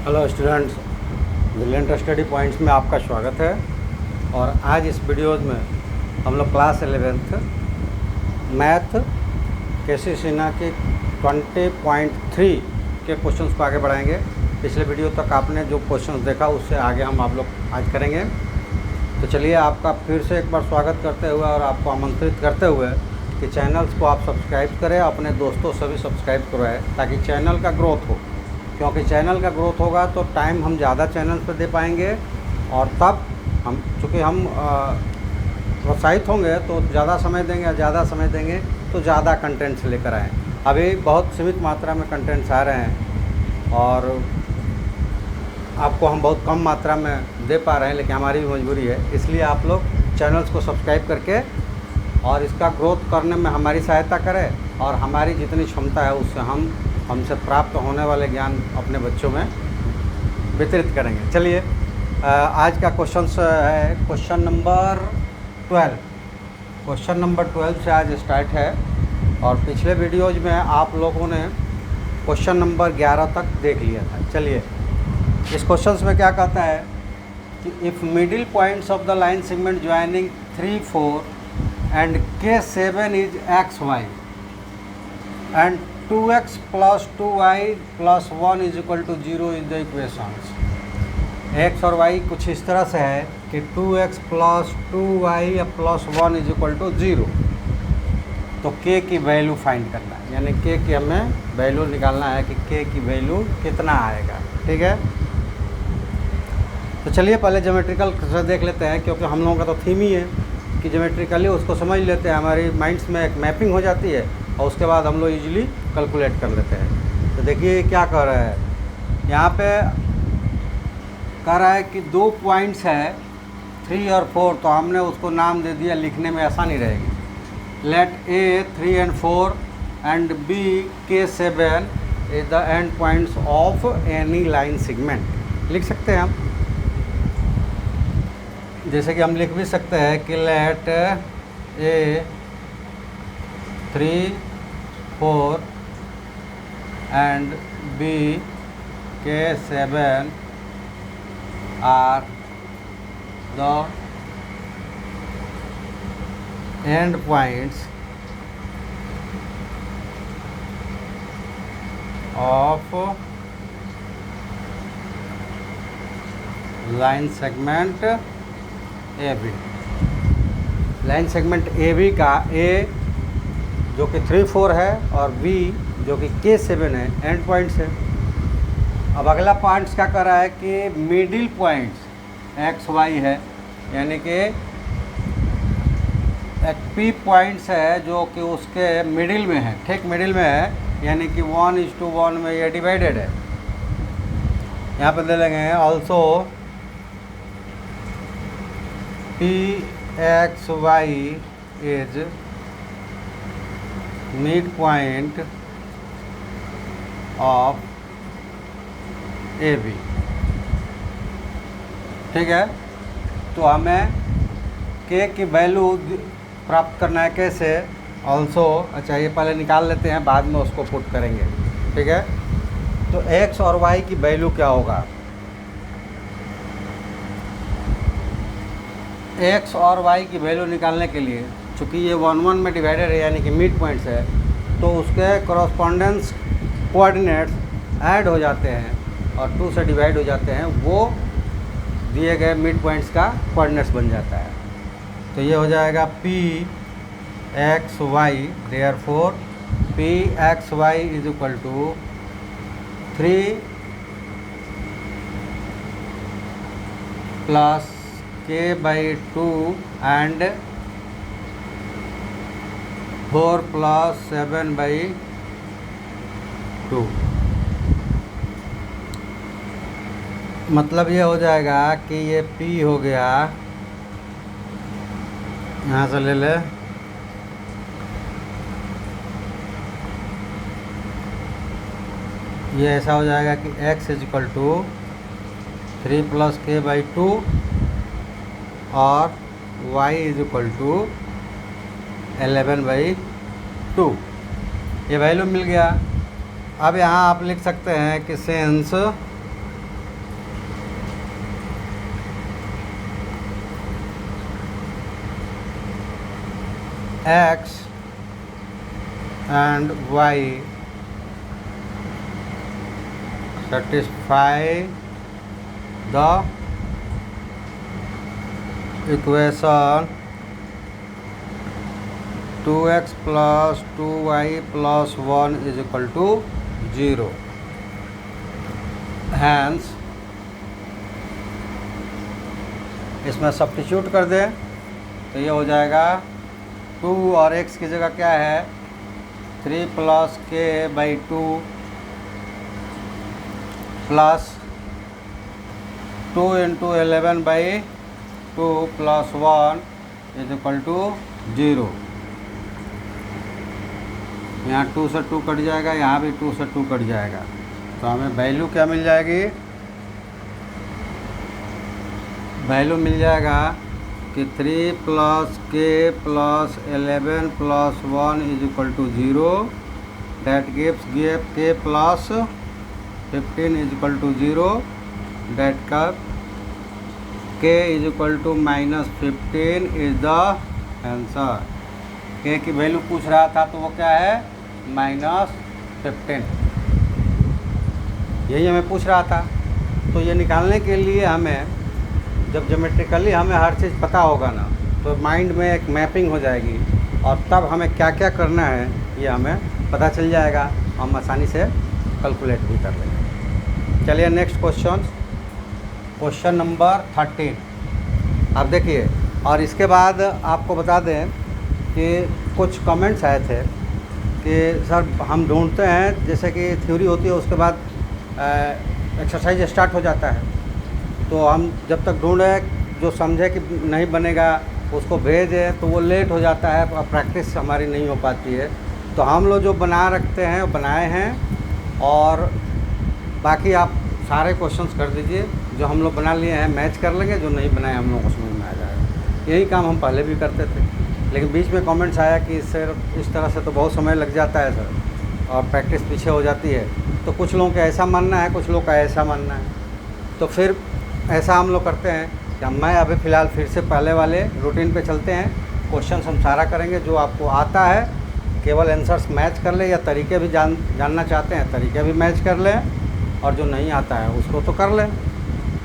Hello students, brilliant study points में आपका स्वागत है। और आज इस वीडियोज़ में हम लोग क्लास 11th मैथ केसी सिन्हा के 20.3 के क्वेश्चंस को आगे बढ़ाएंगे। पिछले वीडियो तक आपने जो क्वेश्चंस देखा उससे आगे हम आप लोग आज करेंगे। तो चलिए आपका फिर से एक बार स्वागत करते हुए और आपको आमंत्रित करते हुए कि चैनल्स को आप सब्सक्राइब करें, अपने दोस्तों से भी सब्सक्राइब करवाएं ताकि चैनल का ग्रोथ हो। क्योंकि चैनल का ग्रोथ होगा तो टाइम हम ज़्यादा चैनल पर दे पाएंगे और तब हम चूँकि हम प्रोत्साहित होंगे तो ज़्यादा समय देंगे, ज़्यादा समय देंगे तो ज़्यादा कंटेंट्स लेकर आएँ। अभी बहुत सीमित मात्रा में कंटेंट्स आ रहे हैं और आपको हम बहुत कम मात्रा में दे पा रहे हैं, लेकिन हमारी भी मजबूरी है। इसलिए आप लोग चैनल्स को सब्सक्राइब करके और इसका ग्रोथ करने में हमारी सहायता करें और हमारी जितनी क्षमता है उससे हमसे प्राप्त होने वाले ज्ञान अपने बच्चों में वितरित करेंगे। चलिए आज का क्वेश्चन है क्वेश्चन नंबर 12। क्वेश्चन नंबर 12 से आज स्टार्ट है और पिछले वीडियोज में आप लोगों ने क्वेश्चन नंबर 11 तक देख लिया था। चलिए इस क्वेश्चन में क्या कहता है कि if middle points of the line segment joining 3, 4 and K7 is XY and 2x plus 2y plus 1 is equal to 0 is the equations। x और y कुछ इस तरह से है कि 2x plus 2y plus 1 is equal to 0। तो k की value find करना है, यानी k की हमें वैल्यू निकालना है कि k की वैल्यू कितना आएगा। ठीक है, तो चलिए पहले ज्योमेट्रिकल से देख लेते हैं, क्योंकि हम लोगों का तो थीम ही है कि ज्योमेट्रिकली उसको समझ लेते हैं, हमारी माइंड्स में एक मैपिंग हो जाती है और उसके बाद हम लोग इजीली कैलकुलेट कर लेते हैं। तो देखिए क्या कह रहा है, यहाँ पे कह रहा है कि 2 पॉइंट्स है 3 और 4, तो हमने उसको नाम दे दिया, लिखने में आसानी रहेगी। Let A 3 and 4 and B K7 is the end points of any line segment. लिख सकते हैं हम, जैसे कि हम लिख भी सकते हैं कि late A 3, 4 and B K7 are the end points of line segment AB। Line segment AB का A जो कि 3, 4 है और B जो कि K7 है, एंड पॉइंट्स है। अब अगला पॉइंट्स क्या कर रहा है कि मिडिल पॉइंट्स XY है, यानी कि एक P पॉइंट्स है जो कि उसके मिडिल में है, ठीक मिडिल में है, यानी कि 1:1 में ये डिवाइडेड है। यहाँ पे दे लेंगे also PXY is mid point of AB। ठीक है, तो हमें K की वैल्यू प्राप्त करना है कैसे, ऑल्सो। अच्छा ये पहले निकाल लेते हैं, बाद में उसको पुट करेंगे। ठीक है, तो X और Y की वैल्यू क्या होगा। X और Y की वैल्यू निकालने के लिए चूँकि ये 1, 1 में डिवाइडेड है, यानी कि मिड पॉइंट्स है, तो उसके कॉरस्पॉन्डेंस कोऑर्डिनेट्स ऐड हो जाते हैं और 2 से डिवाइड हो जाते हैं, वो दिए गए मिड पॉइंट्स का कोऑर्डिनेट्स बन जाता है। तो ये हो जाएगा PXY, therefore PXY is equal to 3 plus K/2 and 4 plus 7/2। मतलब ये हो जाएगा कि ये P हो गया, यहाँ से ले ले, ये ऐसा हो जाएगा कि x is equal to 3 plus K/2 और y इज इक्वल टू 11/2। ये वैल्यू मिल गया। अब यहाँ आप लिख सकते हैं कि since x and y satisfy the equation 2x plus 2y plus 1 is equal to 0. Hence इसमें सब्स्टिट्यूट कर दें तो ये हो जाएगा 2 और x की जगह क्या है 3 plus k by 2 plus 2 into 11 by 2 plus 1 is equal to 0। यहाँ 2 से 2 कट जाएगा, यहाँ भी 2 से 2 कट जाएगा, तो हमें वैल्यू क्या मिल जाएगी, वैल्यू मिल जाएगा कि 3 plus k plus 11 plus 1 is equal to 0। That gives k plus 15 is equal to 0। That का k is equal to -15 is the answer. k की वैल्यू पूछ रहा था तो वो क्या है -15, यही हमें पूछ रहा था। तो ये निकालने के लिए हमें जब ज्योमेट्रिकली हमें हर चीज़ पता होगा ना तो माइंड में एक मैपिंग हो जाएगी और तब हमें क्या क्या करना है ये हमें पता चल जाएगा, हम आसानी से कैलकुलेट भी कर लेंगे। चलिए नेक्स्ट क्वेश्चन नंबर 13। अब देखिए, और इसके बाद आपको बता दें कि कुछ कमेंट्स आए थे कि सर हम ढूंढते हैं, जैसे कि थ्योरी होती है उसके बाद एक्सरसाइज स्टार्ट हो जाता है, तो हम जब तक ढूंढें जो समझे कि नहीं बनेगा उसको भेजें तो वो लेट हो जाता है, प्रैक्टिस हमारी नहीं हो पाती है। तो हम लोग जो बना रखते हैं वो बनाए हैं, और बाकी आप सारे क्वेश्चंस कर दीजिए, जो हम लोग बना लिए हैं मैच कर लेंगे, जो नहीं बनाए हम लोग को समझ में आ जाएगा। यही काम हम पहले भी करते थे, लेकिन बीच में कमेंट्स आया कि सर इस तरह से तो बहुत समय लग जाता है सर, और प्रैक्टिस पीछे हो जाती है। तो कुछ लोगों का ऐसा मानना है, कुछ लोगों का ऐसा मानना है। तो फिर ऐसा हम लोग करते हैं कि मैं अभी फ़िलहाल फिर से पहले वाले रूटीन पे चलते हैं। क्वेश्चन हम सारा करेंगे, जो आपको आता है केवल आंसर्स मैच कर ले, या तरीके भी जानना चाहते हैं तरीके भी मैच कर लें, और जो नहीं आता है उसको तो कर लें।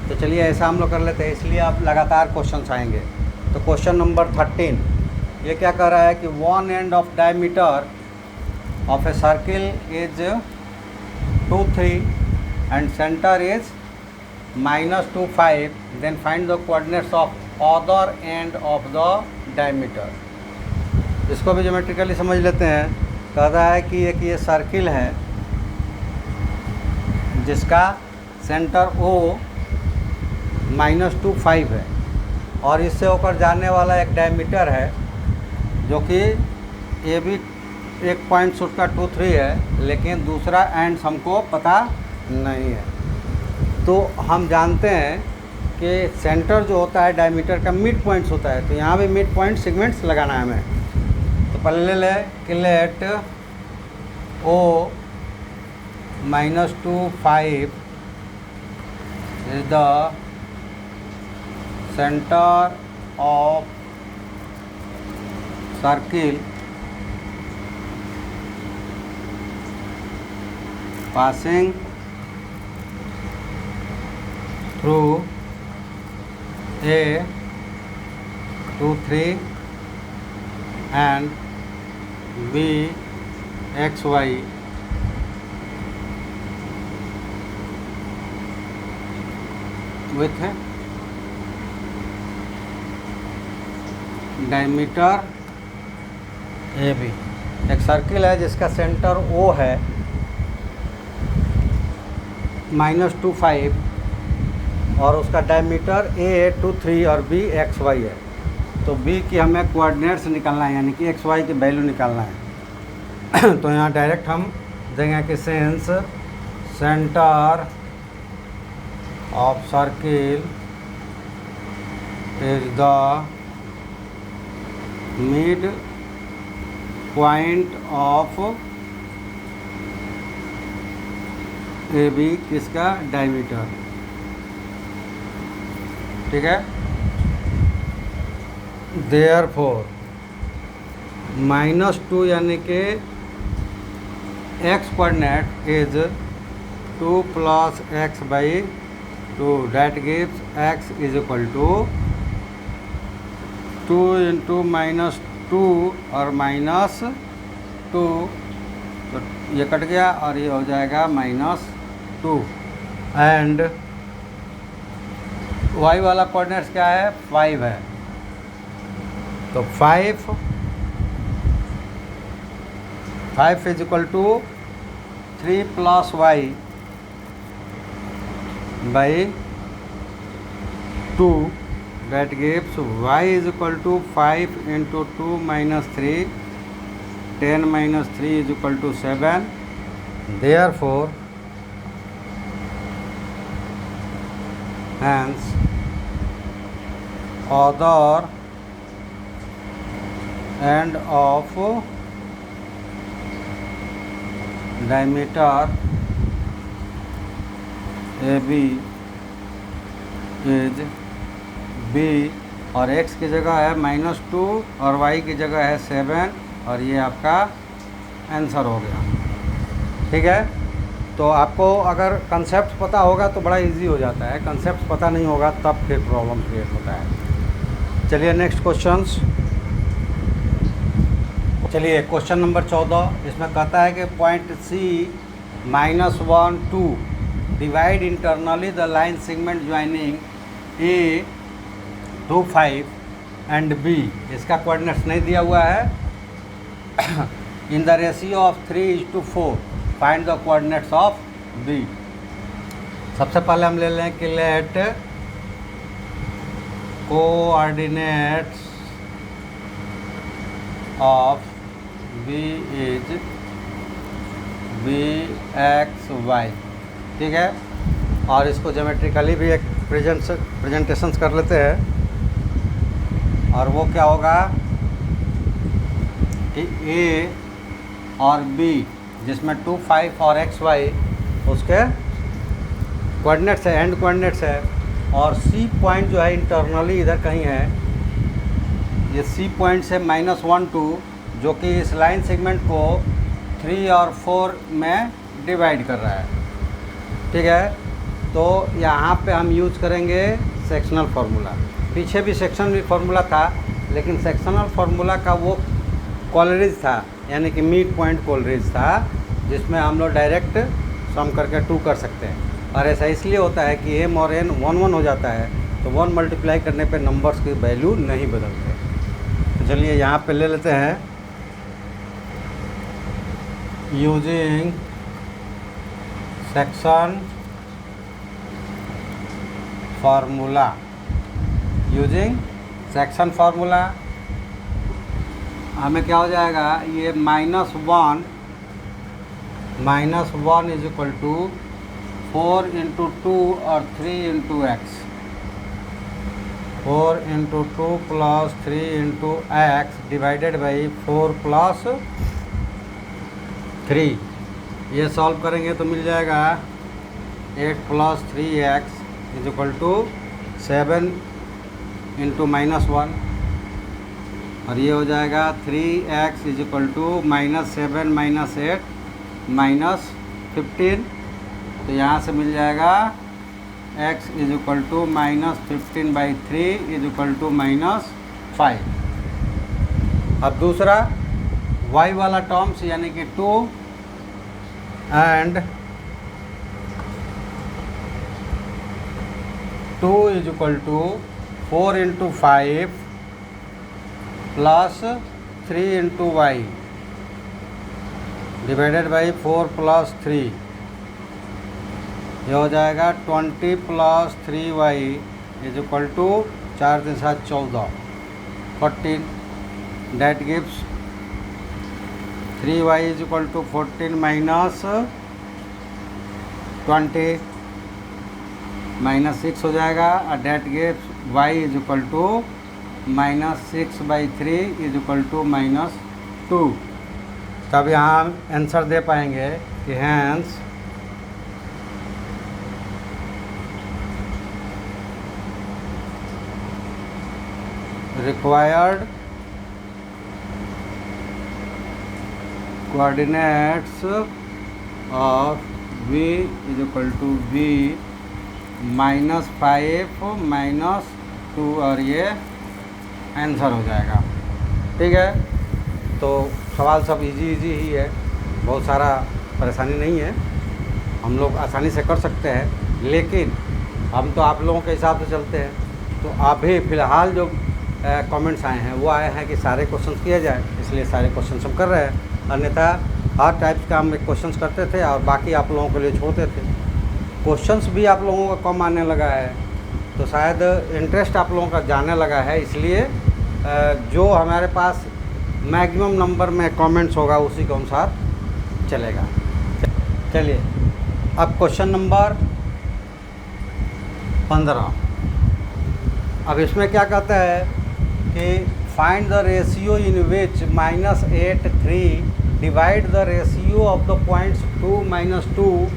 तो चलिए ऐसा हम लोग कर लेते हैं, इसलिए आप लगातार क्वेश्चन आएंगे। तो क्वेश्चन नंबर 13 ये क्या कह रहा है कि one end of diameter of a circle is 2, 3 and centre is -2, 5, then find the coordinates of other end of the diameter. इसको भी ज्योमेट्रिकली समझ लेते हैं। कहता है कि एक ये सर्किल है जिसका सेंटर O -2, 5 है, और इससे होकर जाने वाला एक डायमीटर है जो कि ये भी एक पॉइंट उसका 2, 3 है, लेकिन दूसरा एंड हमको पता नहीं है। तो हम जानते हैं कि सेंटर जो होता है डायमीटर का मिड पॉइंट्स होता है, तो यहाँ भी मिड पॉइंट सेगमेंट्स लगाना है हमें। तो पहले ले लें कि late O -2, 5 is the center of circle passing through A, 2, 3 and B, X, Y with diameter A B. एक सर्किल है जिसका सेंटर O है -2, 5, और उसका डायमीटर A, 2, 3 और B, X, Y है। तो B की हमें कोऑर्डिनेट्स निकालना है, यानी कि X, Y की वैल्यू निकालना है। तो यहाँ डायरेक्ट हम देंगे कि since centre of circle is the mid point of A B, किसका डायमीटर, ठीक है। देयरफॉर -2 यानी कि x coordinate is 2 + x/2 that gives x is equal to 2 × -2 और -2, तो ये कट गया और ये हो जाएगा -2। एंड y वाला कोऑर्डिनेट्स क्या है, 5 है, तो 5 is equal to 3 + y/2 that gives y is equal to 5 × 2 - 3, 10 - 3 is equal to 7. Therefore, hence other end of diameter AB is B और x की जगह है -2 और y की जगह है 7 और ये आपका आंसर हो गया। ठीक है, तो आपको अगर कंसेप्ट पता होगा तो बड़ा इजी हो जाता है, कंसेप्ट पता नहीं होगा तब फिर प्रॉब्लम क्रिएट होता है। चलिए नेक्स्ट क्वेश्चंस। चलिए क्वेश्चन नंबर 14, इसमें कहता है कि point C -1 2 divide internally the line segment joining A to 5 and B। इसका कोऑर्डिनेट्स नहीं दिया हुआ है। In the ratio of 3:4 find the coordinates of B। सबसे पहले हम ले लें कि let coordinates of B is Bx y। ठीक है, और इसको ज्योमेट्रिकली भी एक प्रेजेंटेशंस कर लेते हैं। और वो क्या होगा कि A और B जिसमें 2 5 और x y उसके कोऑर्डिनेट्स है, एंड कोऑर्डिनेट्स है। और C पॉइंट जो है इंटरनली इधर कहीं है, ये C पॉइंट से -1 2 जो कि इस लाइन सेगमेंट को 3 और 4 में डिवाइड कर रहा है। ठीक है, तो यहाँ पे हम यूज करेंगे सेक्शनल फार्मूला। पीछे भी सेक्शनल फार्मूला था, लेकिन सेक्शनल फार्मूला का वो कोलरिज था, यानी कि मिड पॉइंट कोलरिज था, जिसमें हम लोग डायरेक्ट सम करके 2 कर सकते हैं। और ऐसा इसलिए होता है कि m और n 1 1 हो जाता है, तो 1 मल्टीप्लाई करने पे नंबर्स की वैल्यू नहीं बदलते। तो चलिए यहाँ पे ले लेते हैं using section formula. Using section formula हमें क्या हो जाएगा, ये -1 इज इक्वल टू 4 × 2 और 3 × x, 4 × 2 + 3 × x डिवाइडेड बाई 4 + 3। ये सॉल्व करेंगे तो मिल जाएगा 8 + 3x इज इक्वल टू 7 × -1, और ये हो जाएगा 3x इज इक्वल टू -7 - 8 -15। तो यहाँ से मिल जाएगा x is equal to -15/3 is equal to -5। अब दूसरा y वाला टर्म्स यानी कि 2 and 2 is equal to 4 × 5 + 3 × y divided by 4 + 3। ये हो जाएगा 20 + 3y is equal to 4 × 7 = 14 14। That gives 3y is equal to 14 - 20 -6 हो जाएगा, और that gives y is equal to -6/3 is equal to -2। तब यहाँ हम आंसर दे पाएंगे कि hence required coordinates of v is equal to v -5 -2 और ये आंसर हो जाएगा। ठीक है, तो सवाल सब इजी ही है, बहुत सारा परेशानी नहीं है, हम लोग आसानी से कर सकते हैं। लेकिन हम तो आप लोगों के हिसाब से चलते हैं, तो अभी फ़िलहाल जो कमेंट्स आए हैं वो आए हैं कि सारे क्वेश्चन किए जाए, इसलिए सारे क्वेश्चन हम कर रहे हैं। अन्यथा हर टाइप का हम क्वेश्चन करते थे और बाकी आप लोगों के लिए छोड़ते थे। क्वेश्चंस भी आप लोगों का कम आने लगा है, तो शायद इंटरेस्ट आप लोगों का जाने लगा है, इसलिए जो हमारे पास मैक्सिमम नंबर में कमेंट्स होगा उसी के अनुसार चलेगा। चलिए अब क्वेश्चन नंबर 15। अब इसमें क्या कहता है कि find the ratio in which -8 3 divide the ratio of the points 2 -2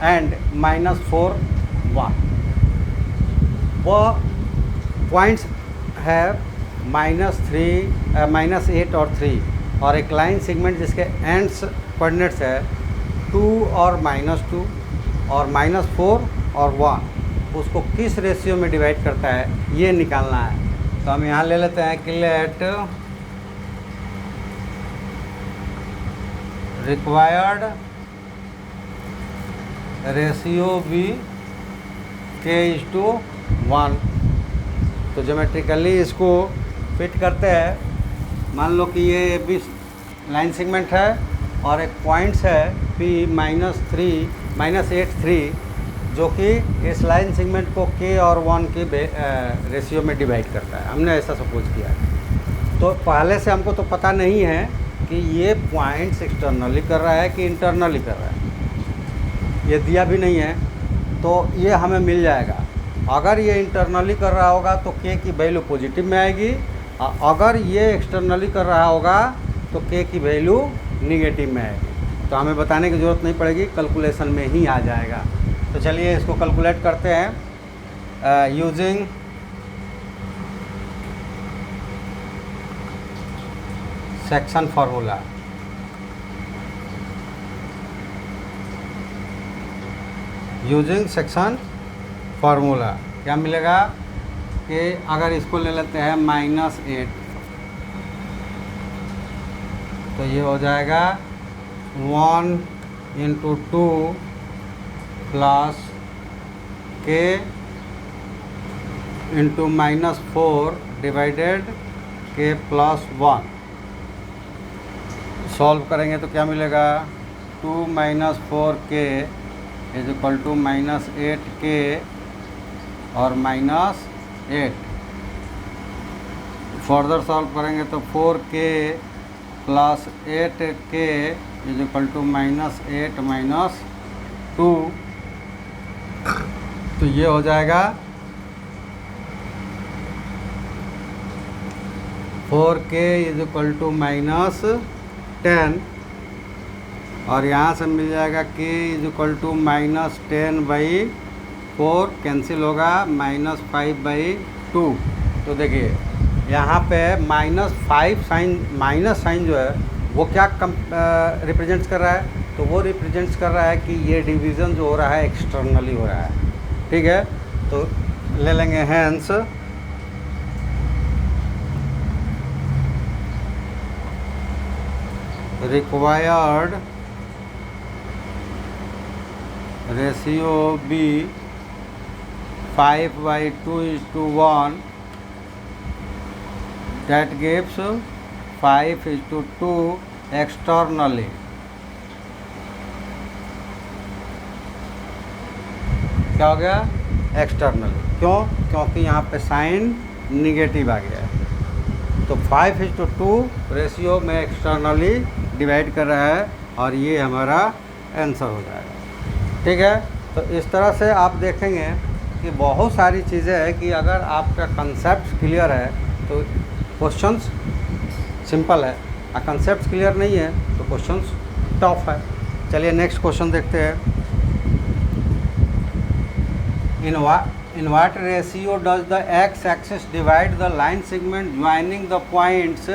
and -4 1। वह पॉइंट्स है -8 और 3 और एक लाइन सेगमेंट जिसके एंड्स कोऑर्डिनेट्स है 2 और -2 और -4 और 1, उसको किस रेशियो में डिवाइड करता है ये निकालना है। तो हम यहाँ ले लेते हैं कि late required ratio B k/1। तो ज्योमेट्रिकली इसको फिट करते हैं। मान लो कि ये भी लाइन सेगमेंट है और एक पॉइंट्स है P -8 3 जो कि इस लाइन सेगमेंट को k और 1 के रेशियो में डिवाइड करता है। हमने ऐसा सपोज किया है। तो पहले से हमको तो पता नहीं है कि ये पॉइंट्स एक्सटर्नली कर रहा है कि इंटरनली कर रहा है, ये दिया भी नहीं है, तो ये हमें मिल जाएगा। अगर ये इंटरनली कर रहा होगा तो k की वैल्यू पॉजिटिव में आएगी, अगर ये एक्सटर्नली कर रहा होगा तो k की वैल्यू निगेटिव में आएगी। तो हमें बताने की ज़रूरत नहीं पड़ेगी, कैलकुलेशन में ही आ जाएगा। तो चलिए इसको कैलकुलेट करते हैं using section formula. Using section formula क्या मिलेगा कि अगर इसको ले लेते हैं -8 तो ये हो जाएगा 1 × 2 plus k × -4 divided k + 1। Solve करेंगे तो क्या मिलेगा 2 - 4k is equal to -8k और -8। फर्दर सॉल्व करेंगे तो 4k + 8k is equal to -8 - 2। तो ये हो जाएगा 4k इज इक्वल टू -10 और यहाँ से मिल जाएगा k is equal to -10/4 cancel होगा -5/2। तो देखिए यहाँ पे -5 साइन माइनस साइन जो है वो क्या रिप्रेजेंट्स कर रहा है, तो वो रिप्रेजेंट्स कर रहा है कि ये डिवीज़न जो हो रहा है एक्सटर्नली हो रहा है। ठीक है, तो ले लेंगे hence required ratio be 5/2:1 that gives 5:2 externally। क्या हो गया एक्सटर्नली, क्यों? क्योंकि यहाँ पे साइन निगेटिव आ गया है। तो 5:2 रेशियो में एक्सटर्नली डिवाइड कर रहा है और ये हमारा आंसर हो जाएगा। ठीक है, तो इस तरह से आप देखेंगे कि बहुत सारी चीज़ें हैं कि अगर आपका कंसेप्ट क्लियर है तो क्वेश्चंस सिंपल है, और कंसेप्ट क्लियर नहीं है तो क्वेश्चंस टफ है। चलिए नेक्स्ट क्वेश्चन देखते हैं। In what ratio does the x-axis divide the line segment joining the points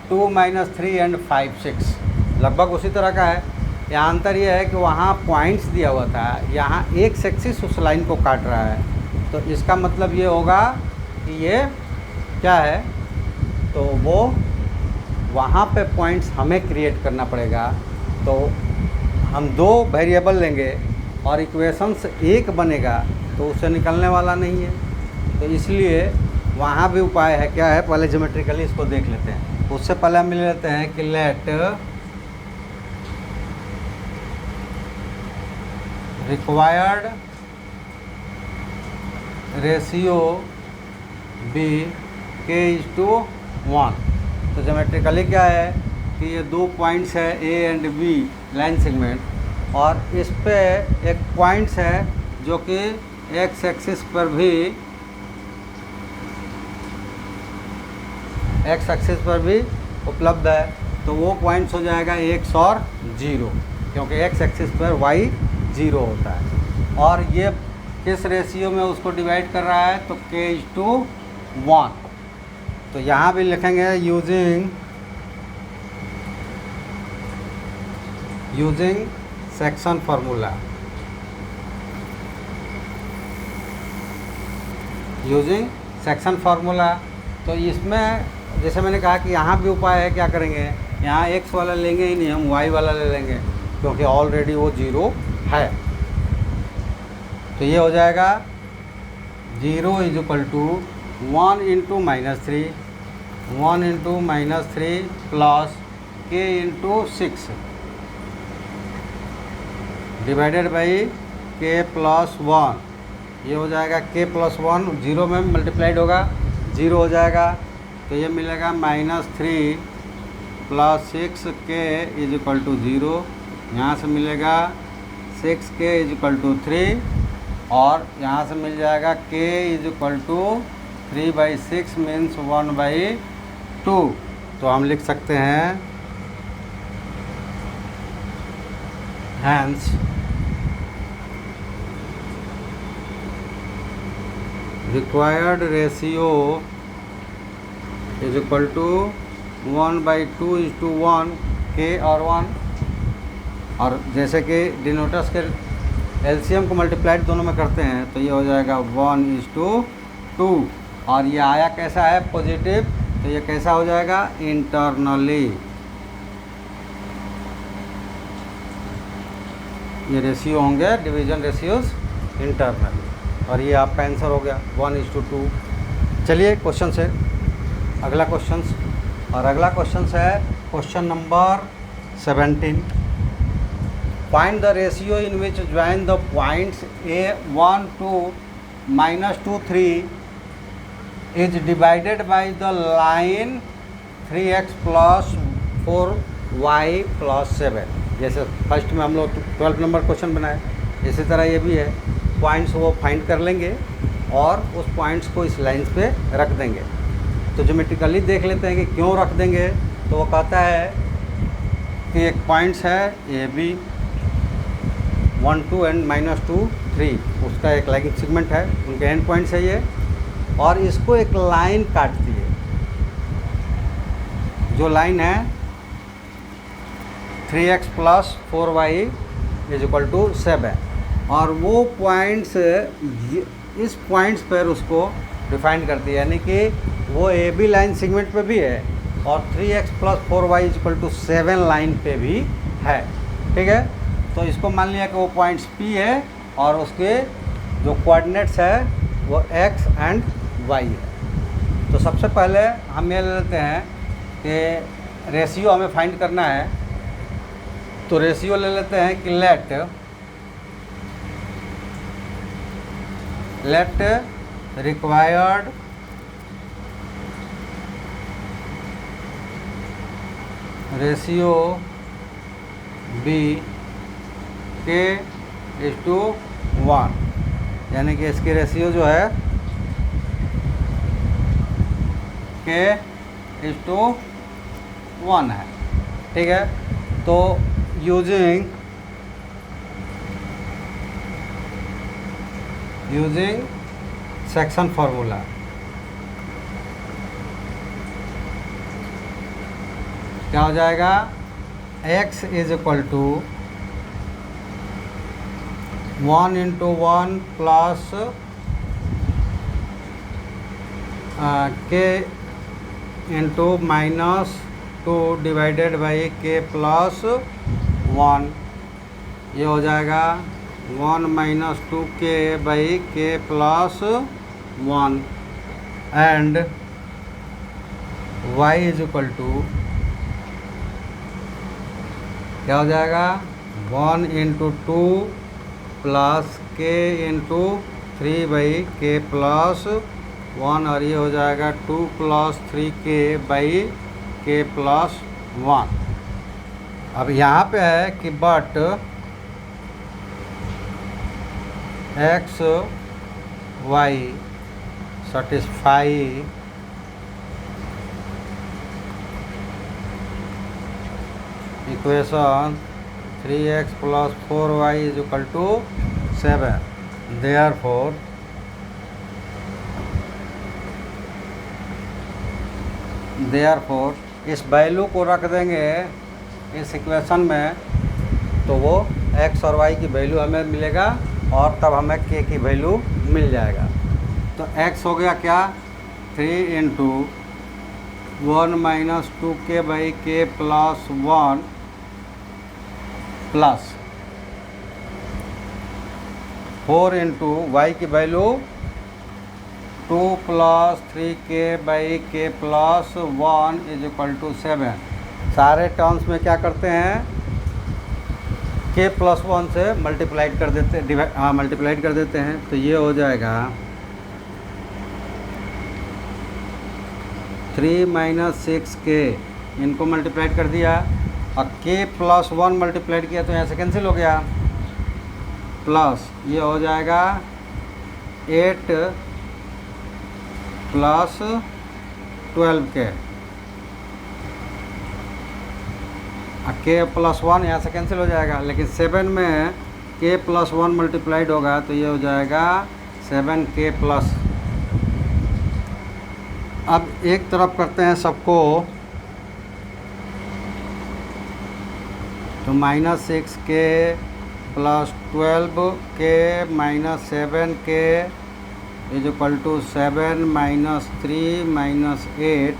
2, -3 and 5, 6? लगभग उसी तरह का है। यहाँ अंतर ये है कि वहाँ पॉइंट्स दिया हुआ था, यहाँ एक एक्सिस उस लाइन को काट रहा है। तो इसका मतलब ये होगा कि ये क्या है, तो वो वहाँ पे पॉइंट्स हमें क्रिएट करना पड़ेगा। तो हम 2 वेरिएबल लेंगे और इक्वेशंस एक बनेगा, तो उससे निकलने वाला नहीं है। तो इसलिए वहाँ भी उपाय है। क्या है, पहले ज्योमेट्रिकली इसको देख लेते हैं। उससे पहले हम ले लेते हैं कि late required ratio B k:1। तो ज्योमेट्रिकली क्या है कि ये 2 पॉइंट्स है A and B line segment, और इस पे एक पॉइंट्स है जो कि एक्स एक्सिस पर भी उपलब्ध है। तो वो पॉइंट्स हो जाएगा x और 0, क्योंकि एक्स एक्सिस पर y 0 होता है। और ये किस रेशियो में उसको डिवाइड कर रहा है, तो k:1। तो यहाँ भी लिखेंगे using section formula. Using section formula. तो इसमें जैसे मैंने कहा कि यहाँ भी उपाय है। क्या करेंगे, यहाँ x वाला लेंगे ही नहीं, हम y वाला ले लेंगे, क्योंकि ऑलरेडी वो 0 है। तो ये हो जाएगा 0 = 1 × -3, 1 × -3 plus k/6 divided by k+1। ये हो जाएगा k+1 0 में मल्टीप्लाइड होगा, 0 हो जाएगा। तो ये मिलेगा -3 + 6k = 0। यहाँ से मिलेगा 6k = 3, और यहाँ से मिल जाएगा k = 3/6 मीन्स 1/2। तो हम लिख सकते हैं हैंस रिक्वायर्ड रेशियो = 1/2:1 k और 1। और जैसे कि डिनोटर्स के एलसीएम को मल्टीप्लाइड दोनों में करते हैं, तो ये हो जाएगा 1:2। और ये आया कैसा है, पॉजिटिव, तो ये कैसा हो जाएगा, इंटरनली। ये रेशियो होंगे डिवीजन रेशियोज इंटरनली, और ये आपका आंसर हो गया 1:2। चलिए क्वेश्चन से अगला क्वेश्चन, और अगला क्वेश्चन है question number 17। Find the ratio in which join the points a1 2 -2 3 is divided by the line 3x + 4y + 7। जैसे फर्स्ट में हम लोग 12 नंबर क्वेश्चन बनाए, इसी तरह ये भी है। पॉइंट्स वो फाइंड कर लेंगे और उस पॉइंट्स को इस लाइन पे रख देंगे। तो ज्योमेट्रिकली देख लेते हैं कि क्यों रख देंगे। तो वो कहता है कि एक पॉइंट्स है ए बी 1 2 एंड -2 3, उसका एक लाइन सेगमेंट है, उनके एंड पॉइंट्स है ये, और इसको एक लाइन काटती है। जो लाइन है 3x + 4y = 7, और वो पॉइंट्स इस पॉइंट्स पर उसको डिफाइन करती है, यानी कि वो ए बी लाइन सेगमेंट पे भी है और 3x + 4y = 7 लाइन पे भी है। ठीक है, तो इसको मान लिया कि वो पॉइंट्स P है और उसके जो कोऑर्डिनेट्स है वो x एंड y है। तो सबसे पहले हम ये ले लेते हैं कि रेशियो हमें फाइंड करना है। तो रेशियो ले लेते हैं कि late required ratio B k:1, यानी कि इसकी रेशियो जो है k:1 है। ठीक है, तो यूजिंग सेक्शन फार्मूला क्या हो जाएगा, x is equal to 1 into 1 plus k into -2 divided by k plus 1, ये हो जाएगा 1 - 2k by k plus 1 and y is equal to क्या हो जाएगा 1 into 2 plus k into 3 by k plus 1 और ये हो जाएगा 2 plus 3k by k plus 1। अब यहाँ पे है कि but x y satisfy equation 3x plus 4y is equal to 7। Therefore इस वैल्यू को रख देंगे इस इक्वेशन में तो वो x और y की वैल्यू हमें मिलेगा और तब हमें k की वैल्यू मिल जाएगा। तो x हो गया क्या 3 into 1 - 2k by k plus 1 plus 4 into y की value 2 plus 3k by k plus 1 is equal to 7। सारे टर्म्स में क्या करते हैं k प्लस 1 से मल्टीप्लाइड कर देते हैं तो ये हो जाएगा 3 - 6k, इनको मल्टीप्लाइड कर दिया और k प्लस 1 मल्टीप्लाइड किया तो यहाँ से कैंसिल हो गया, प्लस ये हो जाएगा 8 प्लस 12k, k प्लस 1 यहाँ से कैंसिल हो जाएगा, लेकिन 7 में k प्लस 1 मल्टीप्लाइड होगा तो ये हो जाएगा 7k प्लस। अब एक तरफ करते हैं सबको तो -6k plus 12k minus 7k is equal to 7 - 3 - 8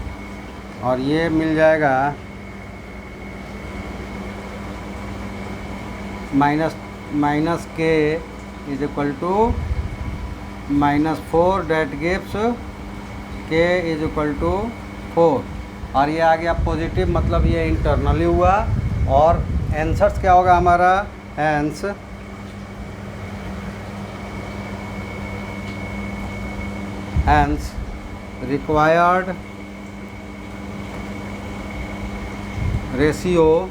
और ये मिल जाएगा minus k is equal to -4 that gives k is equal to 4 और ये आ गया पॉजिटिव, मतलब ये इंटरनली हुआ। और आंसर्स क्या होगा हमारा, hence required ratio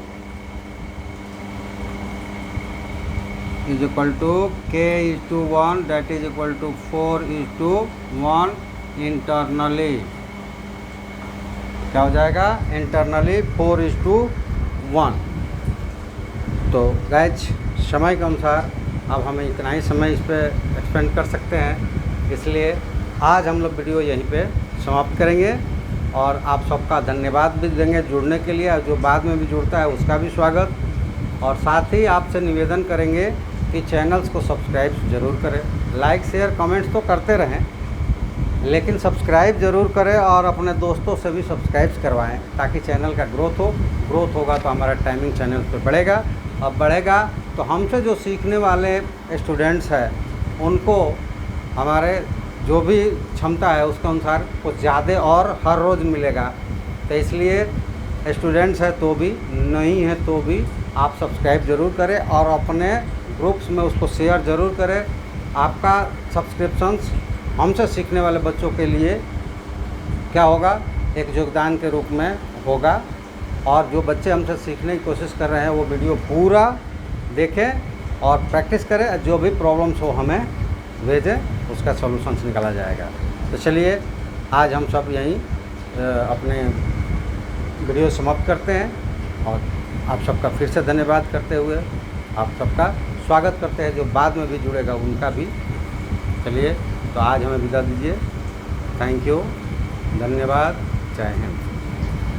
is equal to k:1 that is equal to 4:1 internally. क्या हो जाएगा इंटरनली 4:1। तो गाइज समय के अनुसार अब हमें इतना ही समय इस पर एक्सपेंड कर सकते हैं, इसलिए आज हम लोग वीडियो यहीं पे समाप्त करेंगे और आप सबका धन्यवाद भी देंगे जुड़ने के लिए। जो बाद में भी जुड़ता है उसका भी स्वागत, और साथ ही आपसे निवेदन करेंगे कि चैनल्स को सब्सक्राइब ज़रूर करें। लाइक शेयर कमेंट्स तो करते रहें लेकिन सब्सक्राइब ज़रूर करें और अपने दोस्तों से भी सब्सक्राइब करवाएं ताकि चैनल का ग्रोथ होगा तो हमारा टाइमिंग चैनल पर बढ़ेगा। अब बढ़ेगा तो हमसे जो सीखने वाले स्टूडेंट्स हैं उनको हमारे जो भी क्षमता है उसके अनुसार कुछ ज़्यादा और हर रोज़ मिलेगा। तो इसलिए स्टूडेंट्स है तो भी, नहीं है तो भी आप सब्सक्राइब ज़रूर करें और अपने ग्रुप्स में उसको शेयर ज़रूर करें। आपका सब्सक्रिप्शंस हमसे सीखने वाले बच्चों के लिए क्या होगा, एक योगदान के रूप में होगा। और जो बच्चे हमसे सीखने की कोशिश कर रहे हैं वो वीडियो पूरा देखें और प्रैक्टिस करें, जो भी प्रॉब्लम्स हो हमें भेजें, उसका सॉल्यूशंस निकाला जाएगा। तो चलिए आज हम सब यहीं अपने वीडियो समाप्त करते हैं और आप सबका फिर से धन्यवाद करते हुए आप सबका स्वागत करते हैं। जो बाद में भी जुड़ेगा उनका भी। चलिए तो आज हमें विदा दीजिए। थैंक यू, धन्यवाद, जय हिंद।